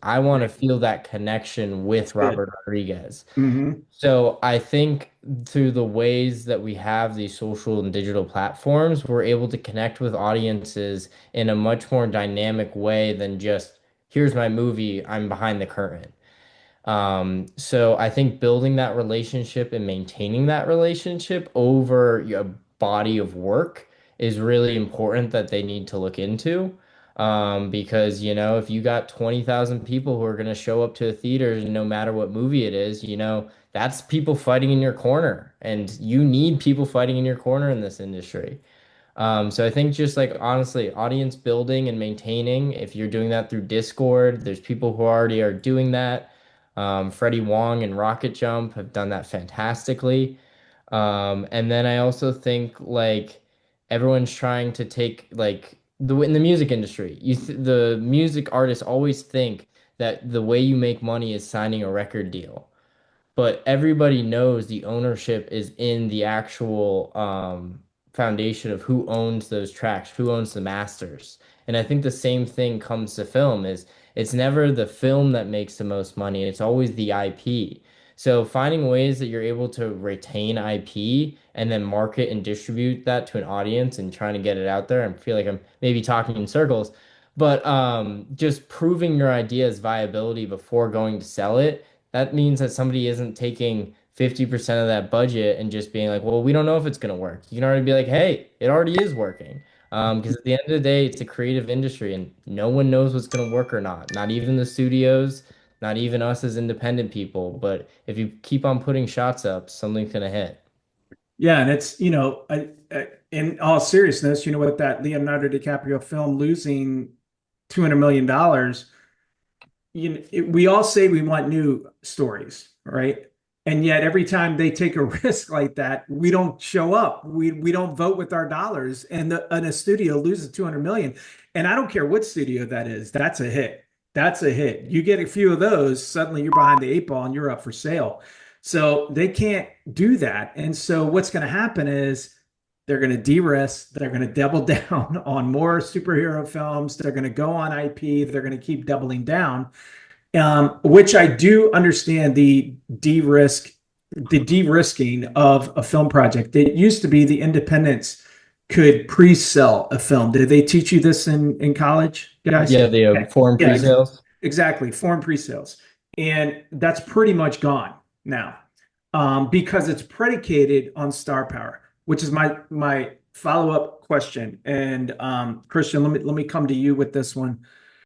I want to feel that connection with Good. Robert Rodriguez. Hmm. So I think through the ways that we have these social and digital platforms, we're able to connect with audiences in a much more dynamic way than just, here's my movie, I'm behind the curtain. So I think building that relationship and maintaining that relationship over a body of work is really important that they need to look into. Because, if you got 20,000 people who are going to show up to a theater, no matter what movie it is, that's people fighting in your corner. And you need people fighting in your corner in this industry. So I think just like honestly, audience building and maintaining, if you're doing that through Discord, there's people who already are doing that. Freddie Wong and Rocket Jump have done that fantastically. And then I also think like everyone's trying to take like in the music industry, the music artists always think that the way you make money is signing a record deal, but everybody knows the ownership is in the actual foundation of who owns those tracks, who owns the masters. And I think the same thing comes to film is it's never the film that makes the most money, it's always the IP. So finding ways that you're able to retain IP and then market and distribute that to an audience and trying to get it out there. I feel like I'm maybe talking in circles, but just proving your idea's viability before going to sell it, that means that somebody isn't taking 50% of that budget and just being like, well, we don't know if it's going to work. You can already be like, hey, it already is working. Because at the end of the day, it's a creative industry and no one knows what's going to work or not. Not even the studios, not even us as independent people. But if you keep on putting shots up, something's going to hit. Yeah, and it's, in all seriousness, with that Leonardo DiCaprio film losing $200 million, we all say we want new stories, right? And yet every time they take a risk like that, we don't show up. We don't vote with our dollars, and a studio loses 200 million. And I don't care what studio that is. That's a hit. That's a hit. You get a few of those, suddenly you're behind the eight ball and you're up for sale. So they can't do that. And so what's going to happen is they're going to de-risk. They're going to double down on more superhero films. They're going to go on IP. They're going to keep doubling down, which I do understand the de-risking of a film project. It used to be the independents could pre-sell a film. Did they teach you this in college, guys? Yeah, the Okay. foreign Yeah, pre-sales. exactly. Foreign pre-sales. And that's pretty much gone now, because it's predicated on star power, which is my follow-up question. And Christian, let me come to you with this one.